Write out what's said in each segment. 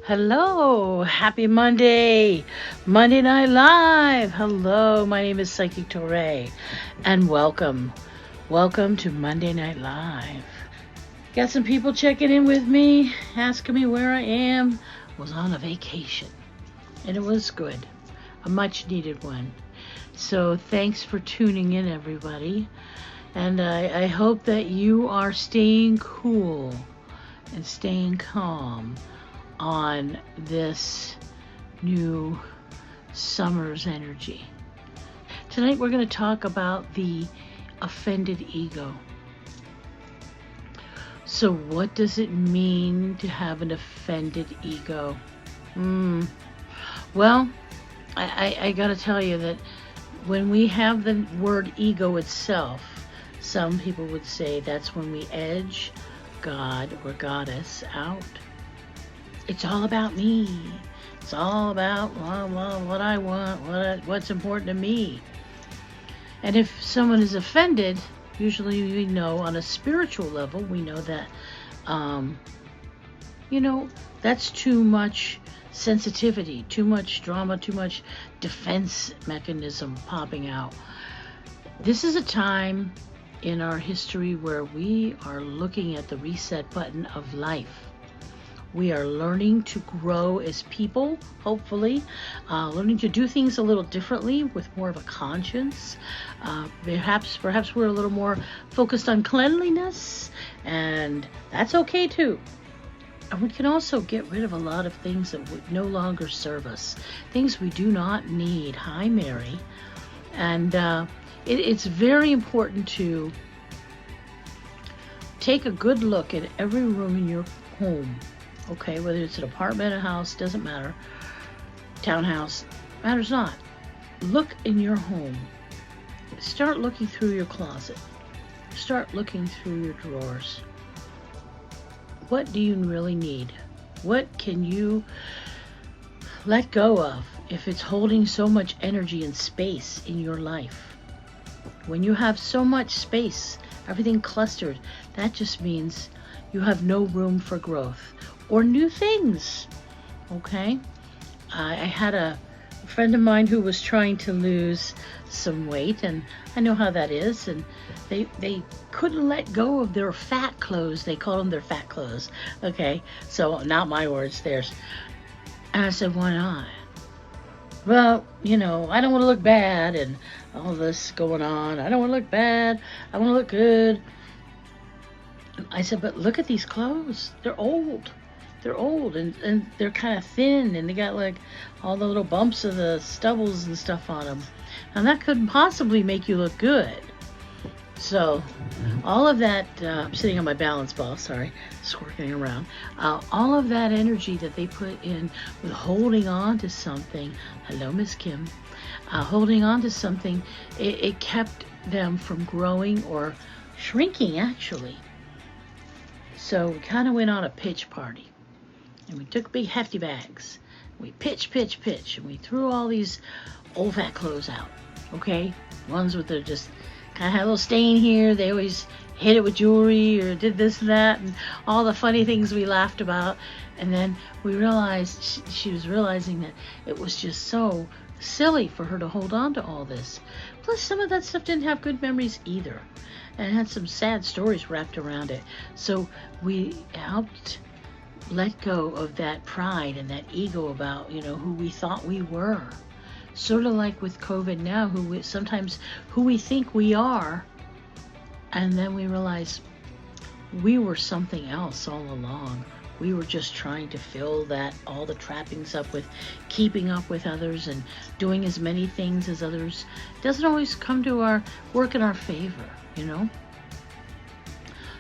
Hello, happy Monday, Monday Night Live. Hello, my name is Psychic Torre, and welcome. Welcome to Monday Night Live. Got some people checking in with me, asking me where I am. Was on a vacation, and it was good, a much needed one. So thanks for tuning in, everybody. And I hope that you are staying cool and staying calm on this new summer's energy. Tonight we're going to talk about the offended ego. So what does it mean to have an offended ego? Well, I got to tell you that when we have the word ego itself, some people would say that's when we edge God or goddess out. It's all about me. It's all about what I want, what's important to me. And if someone is offended, usually we know on a spiritual level, we know that, that's too much sensitivity, too much drama, too much defense mechanism popping out. This is a time in our history where we are looking at the reset button of life. We are learning to grow as people, hopefully, learning to do things a little differently with more of a conscience. Perhaps we're a little more focused on cleanliness, and that's okay too. And we can also get rid of a lot of things that would no longer serve us, things we do not need. Hi, Mary. And it's very important to take a good look at every room in your home. Okay, whether it's an apartment, a house, doesn't matter. Townhouse, matters not. Look in your home. Start looking through your closet. Start looking through your drawers. What do you really need? What can you let go of if it's holding so much energy and space in your life? When you have so much space, everything clustered, that just means you have no room for growth or new things. Okay? I had a friend of mine who was trying to lose some weight, and I know how that is, and they couldn't let go of their fat clothes. They called them their fat clothes. Okay? So not my words, theirs. And I said, why not? Well, I don't want to look bad and all this going on. I don't want to look bad. I want to look good. I said, but look at these clothes. They're old. They're old and they're kind of thin, and they got like all the little bumps of the stubbles and stuff on them. And that couldn't possibly make you look good. So all of that, I'm sitting on my balance ball, sorry, squirting around. All of that energy that they put in with holding on to something, hello, Miss Kim, holding on to something, it kept them from growing or shrinking, actually. So we kind of went on a pitch party, and we took big hefty bags. We pitch, and we threw all these old fat clothes out, okay? Ones with the just kind of had a little stain here. They always hit it with jewelry or did this and that, and all the funny things we laughed about. And then we realized, she was realizing that it was just so silly for her to hold on to all this. Plus, some of that stuff didn't have good memories either, and it had some sad stories wrapped around it. So we helped let go of that pride and that ego about, who we thought we were. Sort of like with COVID now, sometimes who we think we are, and then we realize we were something else all along. We were just trying to fill all the trappings up with keeping up with others and doing as many things as others. It doesn't always come to work in our favor,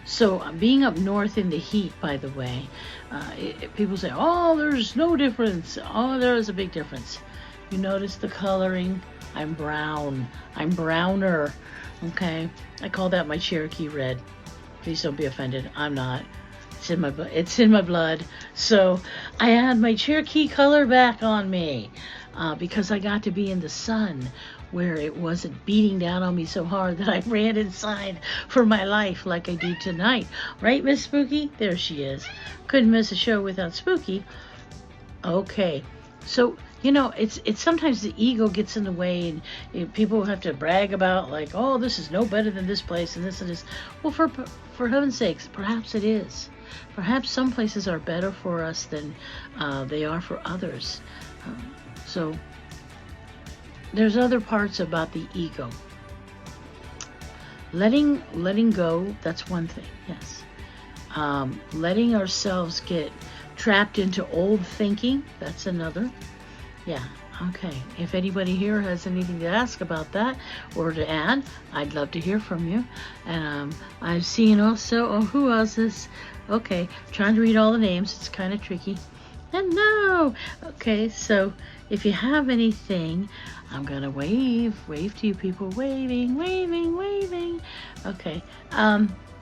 So being up north in the heat, by the way, people say, oh, there's no difference. Oh, there is a big difference. You notice the coloring? I'm brown. I'm browner. Okay? I call that my Cherokee red. Please don't be offended. I'm not. It's in my blood. So I had my Cherokee color back on me because I got to be in the sun where it wasn't beating down on me so hard that I ran inside for my life like I do tonight. Right, Miss Spooky? There she is. Couldn't miss a show without Spooky. Okay. So, it's sometimes the ego gets in the way, and people have to brag about, like, oh, this is no better than this place and this and this. Well, for heaven's sakes, perhaps it is. Perhaps some places are better for us than they are for others. So there's other parts about the ego. Letting go, that's one thing. Yes. Letting ourselves get trapped into old thinking, that's another. Yeah. Okay. If anybody here has anything to ask about that or to add, I'd love to hear from you. And I've seen also, oh, who else is? Okay, trying to read all the names. It's kind of tricky. And no. Okay, so if you have anything, I'm gonna wave to you people, waving. Okay.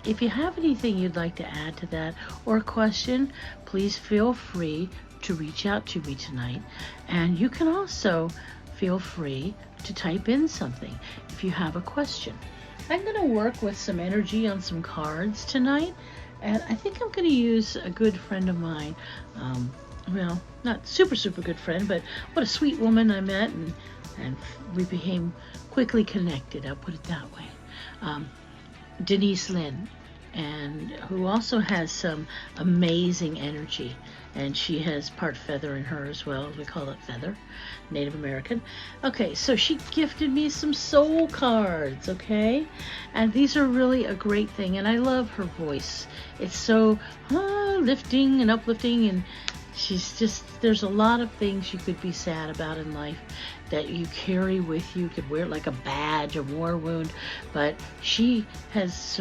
If you have anything you'd like to add to that or a question, please feel free to reach out to me tonight. And you can also feel free to type in something if you have a question. I'm going to work with some energy on some cards tonight, and I think I'm going to use a good friend of mine. Well, not super good friend, but what a sweet woman I met, and we became quickly connected, I'll put it that way. Denise Lynn, and who also has some amazing energy, and she has part feather in her as well. We call it feather, Native American. Okay, so she gifted me some soul cards, okay? And these are really a great thing, and I love her voice. It's so lifting and uplifting, and she's just, there's a lot of things you could be sad about in life that you carry with you. You could wear it like a badge, a war wound, but she has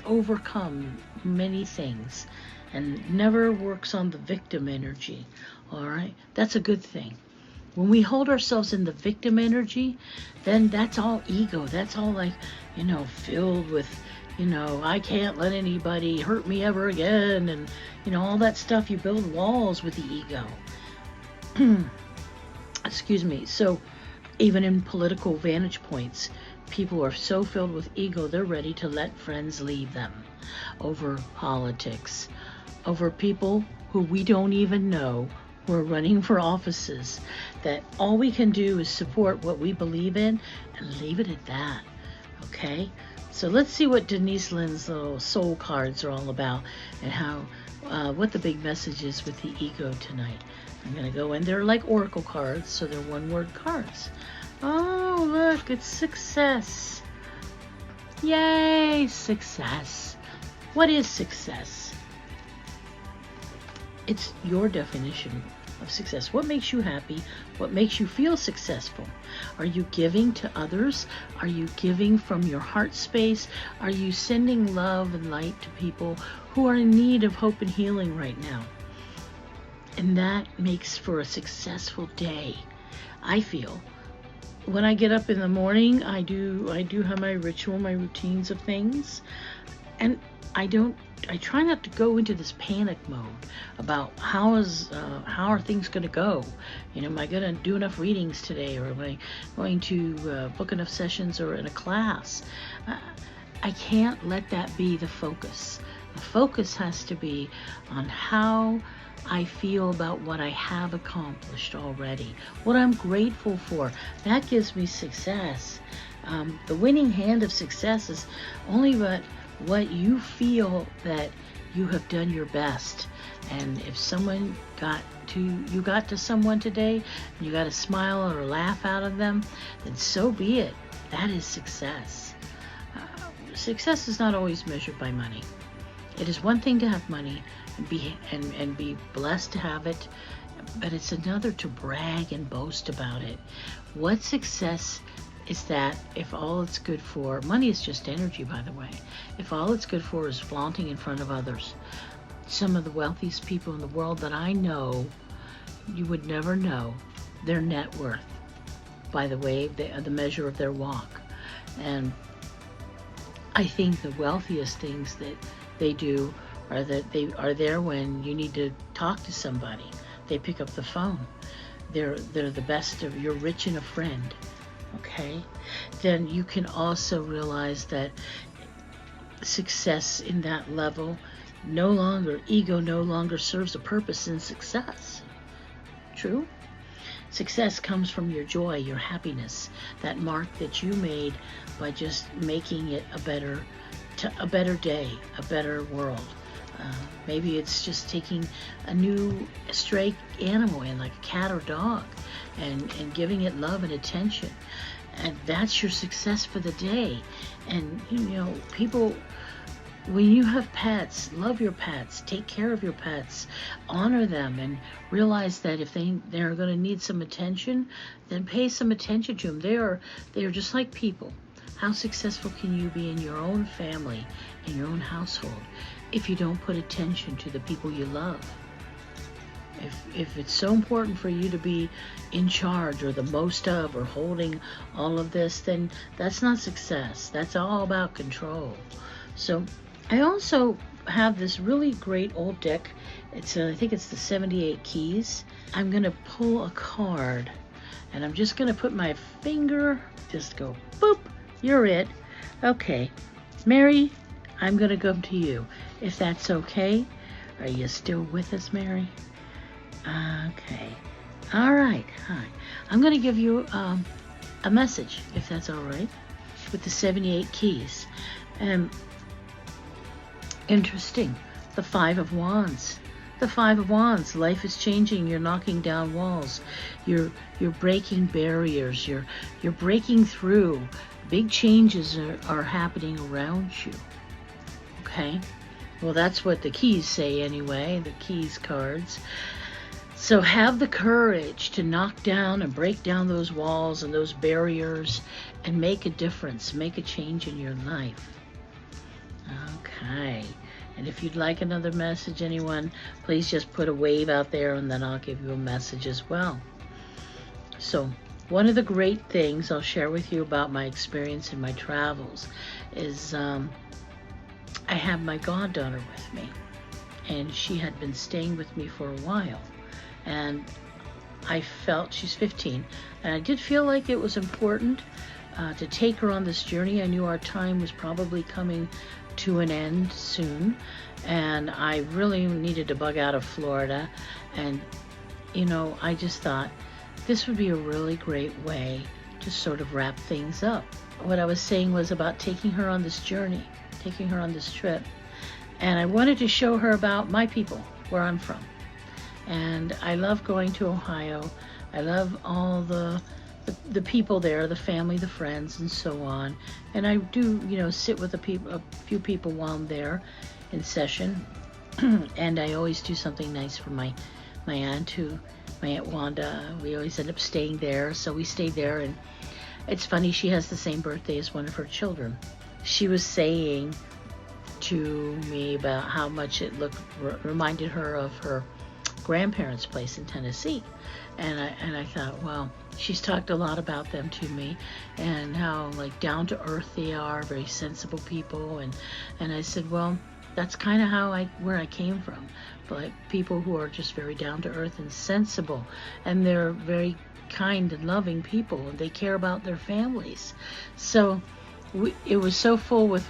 overcome many things and never works on the victim energy. All right, that's a good thing. When we hold ourselves in the victim energy, then that's all ego. That's all like, filled with, I can't let anybody hurt me ever again, and all that stuff. You build walls with the ego. Excuse me. So even in political vantage points, people are so filled with ego, they're ready to let friends leave them over politics, over people who we don't even know who are running for offices, that all we can do is support what we believe in and leave it at that. Okay? So let's see what Denise Lynn's little soul cards are all about, and how what the big message is with the ego tonight. I'm going to go in. They're like oracle cards, so they're one-word cards. Oh, look, it's success. Yay, success. What is success? It's your definition of success. What makes you happy? What makes you feel successful? Are you giving to others? Are you giving from your heart space? Are you sending love and light to people who are in need of hope and healing right now? And that makes for a successful day, I feel. When I get up in the morning, I do have my ritual, my routines of things, and I try not to go into this panic mode about how are things going to go. Am I going to do enough readings today, or am I going to book enough sessions or in a class? I can't let that be the focus. The focus has to be on how I feel about what I have accomplished already, what I'm grateful for. That gives me success. The winning hand of success is only what you feel that you have done your best. And if someone you got to someone today, and you got a smile or a laugh out of them, then so be it. That is success. Success is not always measured by money. It is one thing to have money and be blessed to have it, but it's another to brag and boast about it. What success is that if all it's good for, money is just energy, by the way, if all it's good for is flaunting in front of others? Some of the wealthiest people in the world that I know, you would never know their net worth by the way, the measure of their walk. And I think the wealthiest things that they do are that they are there when you need to talk to somebody. They pick up the phone. They're the best of, you're rich in a friend. Okay? Then you can also realize that success in that level ego no longer serves a purpose in success. true? Success comes from your joy, your happiness, that mark that you made by just making it a better day, a better world. Maybe it's just taking a new stray animal in, like a cat or dog, and giving it love and attention. And that's your success for the day. And, people, when you have pets, love your pets, take care of your pets, honor them, and realize that if they're going to need some attention, then pay some attention to them. They are just like people. How successful can you be in your own family, in your own household, if you don't put attention to the people you love? If it's so important for you to be in charge or the most of or holding all of this, then that's not success. That's all about control. So I also have this really great old deck. I think it's the 78 Keys. I'm going to pull a card, and I'm just going to put my finger, just go boop, you're it. Okay, Mary, I'm going to come to you, if that's okay. Are you still with us, Mary? Okay. All right. Hi. I'm going to give you a message, if that's all right, with the 78 Keys. Interesting. The Five of Wands. The Five of Wands. Life is changing. You're knocking down walls. You're breaking barriers. You're breaking through. Big changes are happening around you. Okay? Well, that's what the keys say anyway, the keys cards. So have the courage to knock down and break down those walls and those barriers and make a difference, make a change in your life. Okay. And if you'd like another message, anyone, please just put a wave out there and then I'll give you a message as well. So one of the great things I'll share with you about my experience in my travels is I have my goddaughter with me, and she had been staying with me for a while. And I felt, she's 15, and I did feel like it was important to take her on this journey. I knew our time was probably coming to an end soon, and I really needed to bug out of Florida. And, I just thought this would be a really great way to sort of wrap things up. What I was saying was about taking her on this journey, taking her on this trip. And I wanted to show her about my people, where I'm from. And I love going to Ohio. I love all the people there, the family, the friends, and so on. And I do, sit with a few people while I'm there in session. And I always do something nice for my Aunt Wanda. We always end up staying there. So we stayed there, and it's funny, she has the same birthday as one of her children. She was saying to me about how much it reminded her of her grandparents' place in Tennessee. And I thought, well, she's talked a lot about them to me and how like down to earth they are, very sensible people. And I said, well, that's kind of where I came from. But people who are just very down to earth and sensible, and they're very kind and loving people, and they care about their families. So it was so full with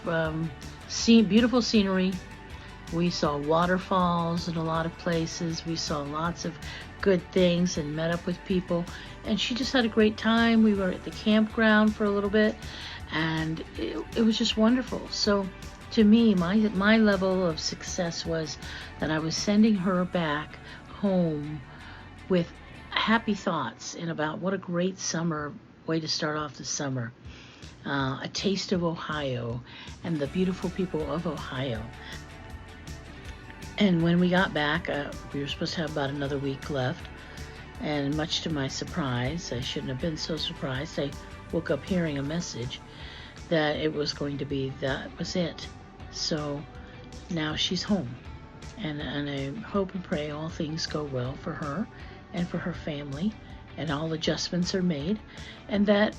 beautiful scenery. We saw waterfalls in a lot of places. We saw lots of good things and met up with people. And she just had a great time. We were at the campground for a little bit, and it was just wonderful. So to me, my level of success was that I was sending her back home with happy thoughts and about what a great way to start off the summer. A taste of Ohio and the beautiful people of Ohio. And when we got back, we were supposed to have about another week left. And much to my surprise, I shouldn't have been so surprised, I woke up hearing a message that it was going to be, that was it. So now she's home. And I hope and pray all things go well for her and for her family, and all adjustments are made. And that,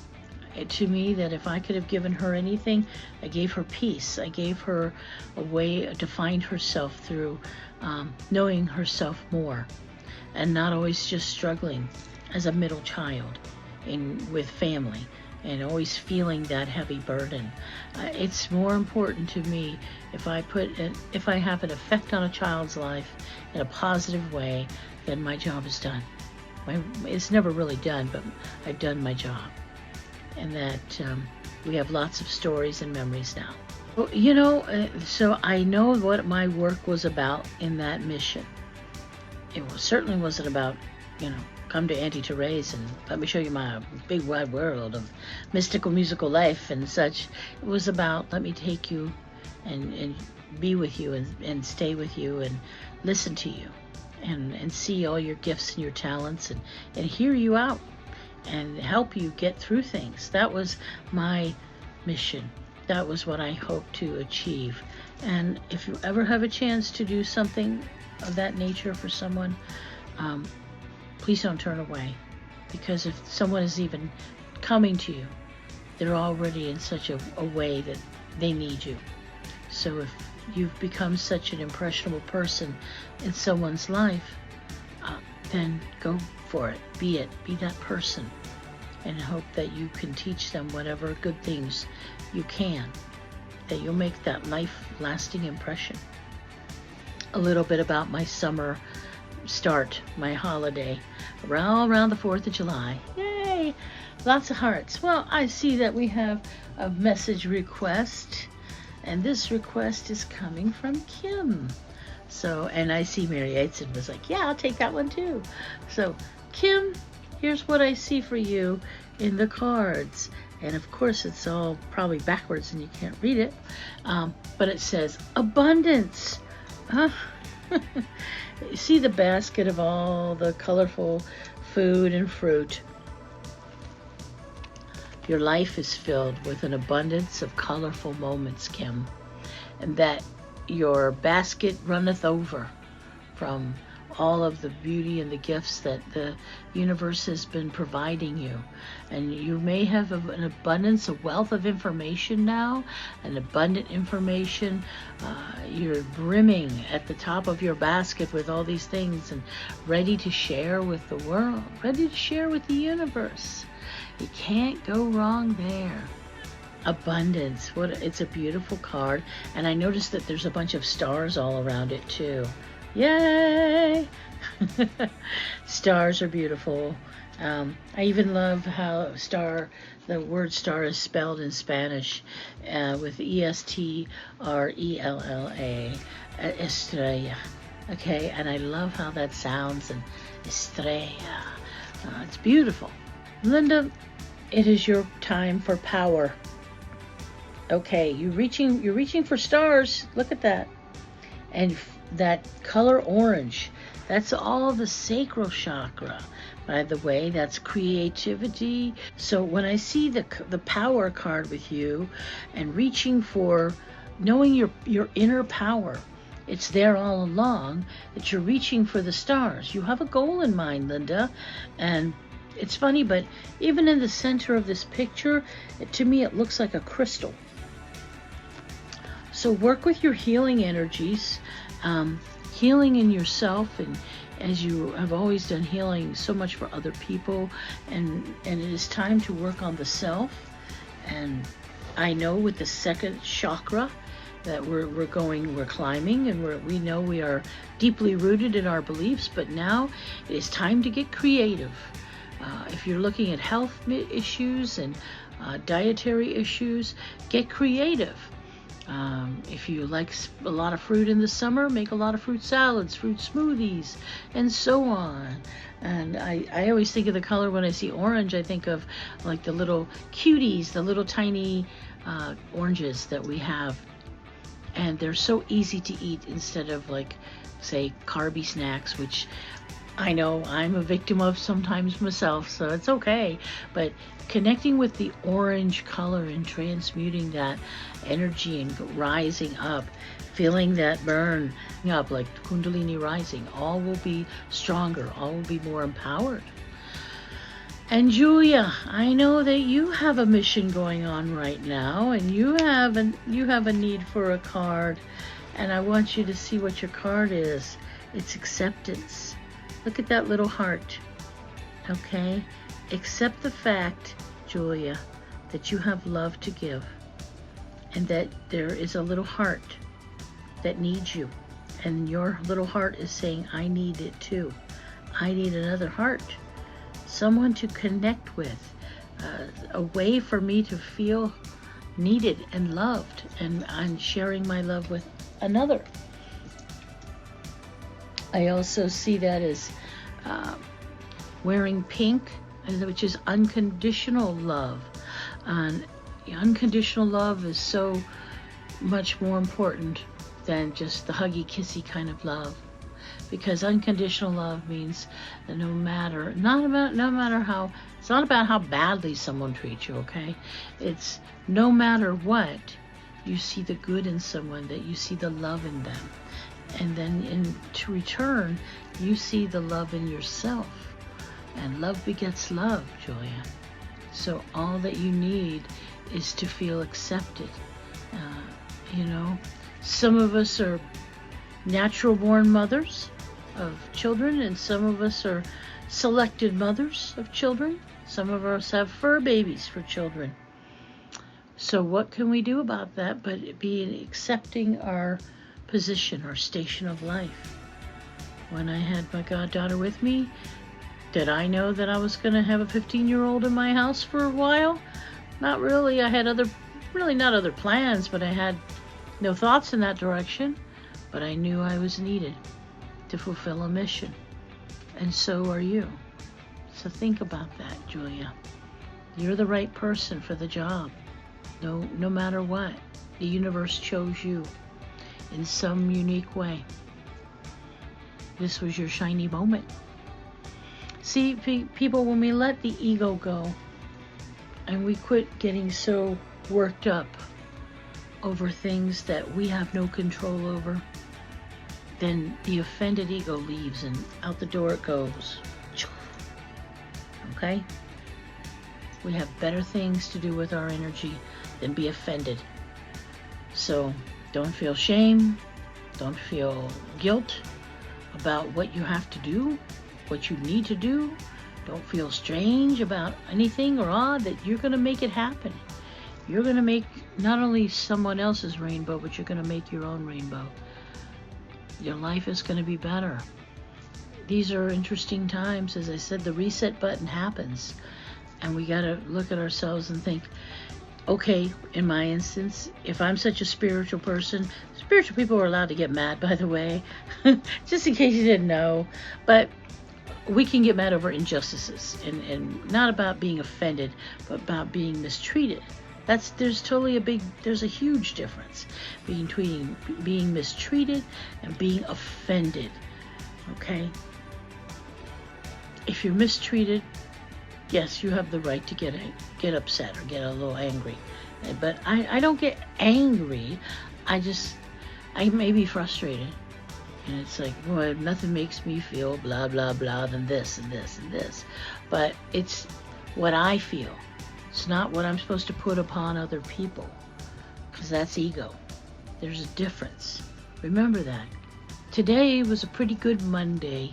to me, that if I could have given her anything, I gave her peace. I gave her a way to find herself through knowing herself more, and not always just struggling as a middle child with family and always feeling that heavy burden. It's more important to me if I have an effect on a child's life in a positive way, then my job is done. it's never really done, but I've done my job. And that we have lots of stories and memories now. Well, so I know what my work was about in that mission. Certainly wasn't about, come to Auntie Therese and let me show you my big wide world of mystical musical life and such. It was about, let me take you and be with you and stay with you and listen to you and see all your gifts and your talents and hear you out and help you get through things. That was my mission. That was what I hoped to achieve. And if you ever have a chance to do something of that nature for someone, please don't turn away. Because if someone is even coming to you, they're already in such a way that they need you. So if you've become such an impressionable person in someone's life, then go for it. Be that person, and hope that you can teach them whatever good things you can, that you'll make that life-lasting impression. A little bit about my summer start, my holiday, around the 4th of July. Yay! Lots of hearts. Well, I see that we have a message request, and this request is coming from Kim. So, and I see Mary Aitzen was like, yeah, I'll take that one too. So, Kim, here's what I see for you in the cards. And of course, it's all probably backwards and you can't read it. But it says, abundance. You see the basket of all the colorful food and fruit. Your life is filled with an abundance of colorful moments, Kim. And that your basket runneth over from all of the beauty and the gifts that the universe has been providing you. And you may have an abundance, a wealth of information now, an abundant information. You're brimming at the top of your basket with all these things and ready to share with the world, ready to share with the universe. You can't go wrong there. Abundance. It's a beautiful card. And I noticed that there's a bunch of stars all around it too. Yay! Stars are beautiful. I even love how the word star is spelled in Spanish with Estrella, estrella. Okay, and I love how that sounds, and estrella. It's beautiful. Linda, it is your time for power. Okay, you're reaching for stars. Look at that. And that color orange, that's all the sacral chakra. By the way, that's creativity. So when I see the power card with you and reaching for knowing your inner power, it's there all along, that you're reaching for the stars. You have a goal in mind, Linda. And it's funny, but even in the center of this picture, to me it looks like a crystal. So work with your healing energies, healing in yourself, and as you have always done, healing so much for other people, and it is time to work on the self. And I know with the second chakra that we're climbing, and we know we are deeply rooted in our beliefs, but now it is time to get creative. If you're looking at health issues and dietary issues, get creative. If you like a lot of fruit in the summer, make a lot of fruit salads, fruit smoothies, and so on. And I always think of the color when I see orange, I think of like the little cuties, the little tiny oranges that we have. And they're so easy to eat instead of like, say, carby snacks, which I know I'm a victim of sometimes myself, so it's okay. But connecting with the orange color and transmuting that energy and rising up, feeling that burn up like Kundalini rising, all will be stronger, all will be more empowered. And Julia, I know that you have a mission going on right now, and you have a need for a card, and I want you to see what your card is. It's acceptance. Look at that little heart. Okay? Accept the fact, Julia, that you have love to give, and that there is a little heart that needs you, and your little heart is saying, I need it too. I need another heart. someone to connect with, a way for me to feel needed and loved, and I'm sharing my love with another. I also see that as wearing pink, which is unconditional love. And unconditional love is so much more important than just the huggy kissy kind of love, because unconditional love means that no matter how, it's not about how badly someone treats you, okay? It's no matter what, you see the good in someone, that you see the love in them, and then to return, you see the love in yourself, and love begets love, Julia. So all that you need is to feel accepted. Some of us are natural born mothers of children, and some of us are selected mothers of children. Some of us have fur babies for children. So what can we do about that but be accepting our position, our station of life? When I had my goddaughter with me, did I know that I was going to have a 15-year-old in my house for a while? Not really. I had not other plans, but I had no thoughts in that direction. But I knew I was needed to fulfill a mission. And so are you. So think about that, Julia. You're the right person for the job. No matter what. The universe chose you in some unique way. This was your shiny moment. See, people, when we let the ego go and we quit getting so worked up over things that we have no control over, then the offended ego leaves and out the door it goes. Okay? We have better things to do with our energy than be offended. So don't feel shame. Don't feel guilt about what you have to do, what you need to do. Don't feel strange about anything or odd, that you're going to make it happen. You're going to make not only someone else's rainbow, but you're going to make your own rainbow. Your life is going to be better. These are interesting times. As I said, the reset button happens, and we got to look at ourselves and think, okay, in my instance, if I'm such a spiritual person, spiritual people are allowed to get mad, by the way, just in case you didn't know, but we can get mad over injustices, and not about being offended, but about being mistreated. There's a huge difference between being mistreated and being offended, okay? If you're mistreated, yes, you have the right to get upset or get a little angry. But I don't get angry. I may be frustrated. And it's like, well, nothing makes me feel blah, blah, blah than this and this and this. But it's what I feel. It's not what I'm supposed to put upon other people, because that's ego. There's a difference. Remember that. Today was a pretty good Monday,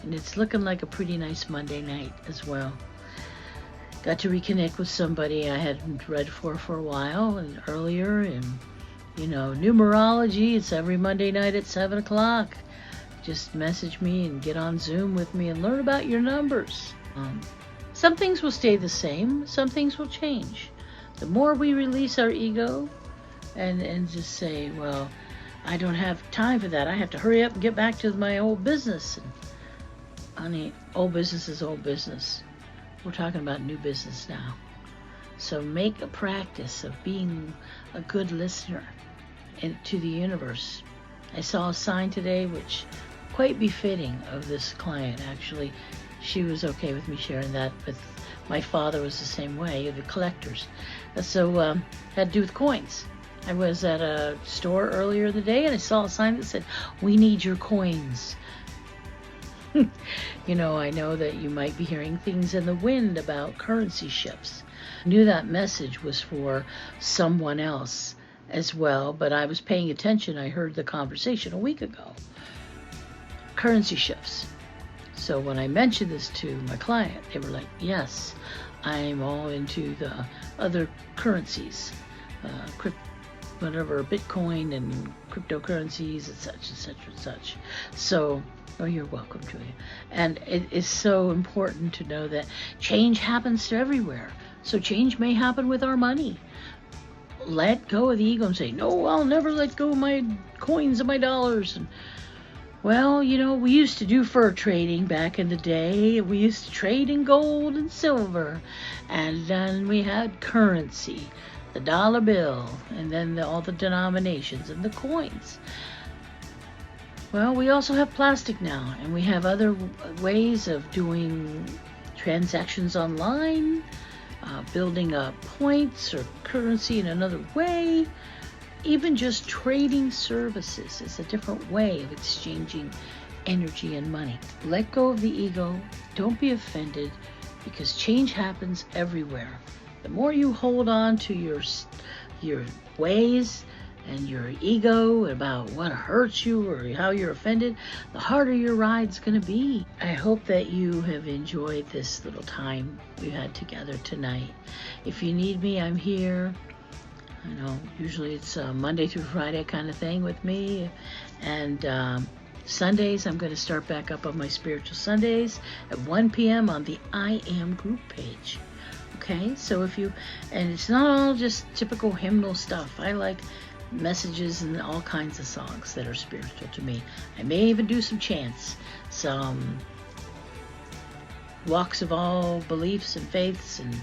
and it's looking like a pretty nice Monday night as well. Got to reconnect with somebody I hadn't read for a while and earlier, and numerology, it's every Monday night at 7 o'clock. Just message me and get on Zoom with me and learn about your numbers. Some things will stay the same, some things will change. The more we release our ego and just say, well, I don't have time for that. I have to hurry up and get back to my old business. And, honey, old business is old business. We're talking about new business now. So make a practice of being a good listener to the universe. I saw a sign today which quite befitting of this client, actually. She was okay with me sharing that, but my father was the same way, the collectors. So had to do with coins. I was at a store earlier in the day and I saw a sign that said, "We need your coins." I know that you might be hearing things in the wind about currency shifts. I knew that message was for someone else as well, but I was paying attention. I heard the conversation a week ago. Currency shifts. So when I mentioned this to my client, they were like, yes, I'm all into the other currencies. whatever, Bitcoin and cryptocurrencies and such and such and such. So, oh, you're welcome, Julia. And it is so important to know that change happens to everywhere. So change may happen with our money. Let go of the ego and say, no, I'll never let go of my coins and my dollars. And, well, you know, we used to do fur trading back in the day. We used to trade in gold and silver. And then we had currency, the dollar bill, and then all the denominations and the coins. Well, we also have plastic now, and we have other ways of doing transactions online, building up points or currency in another way. Even just trading services is a different way of exchanging energy and money. Let go of the ego. Don't be offended, because change happens everywhere. The more you hold on to your ways and your ego about what hurts you or how you're offended, the harder your ride's going to be. I hope that you have enjoyed this little time we had together tonight. If you need me, I'm here. I know usually it's Monday through Friday kind of thing with me, and Sundays I'm going to start back up on my Spiritual Sundays at 1 p.m. on the I Am group page. Okay, so and it's not all just typical hymnal stuff. I like messages and all kinds of songs that are spiritual to me. I may even do some chants, some walks of all beliefs and faiths and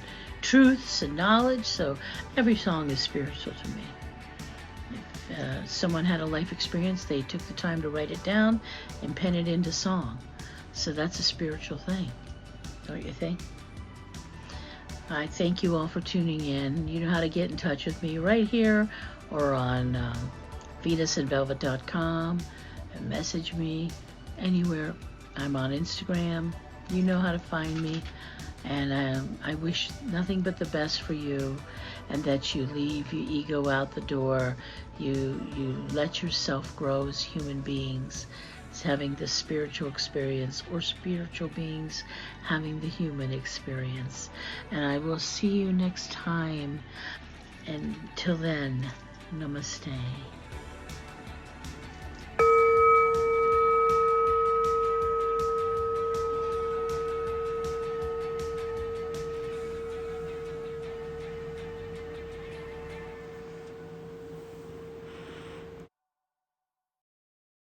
truths and knowledge. So every song is spiritual to me. If someone had a life experience, they took the time to write it down and pen it into song. So that's a spiritual thing, don't you think? I thank you all for tuning in. You know how to get in touch with me right here or on venusandvelvet.com, and message me anywhere. I'm on Instagram. You know how to find me. And I wish nothing but the best for you, and that you leave your ego out the door. You let yourself grow as human beings, as having the spiritual experience, or spiritual beings having the human experience. And I will see you next time. And till then, namaste.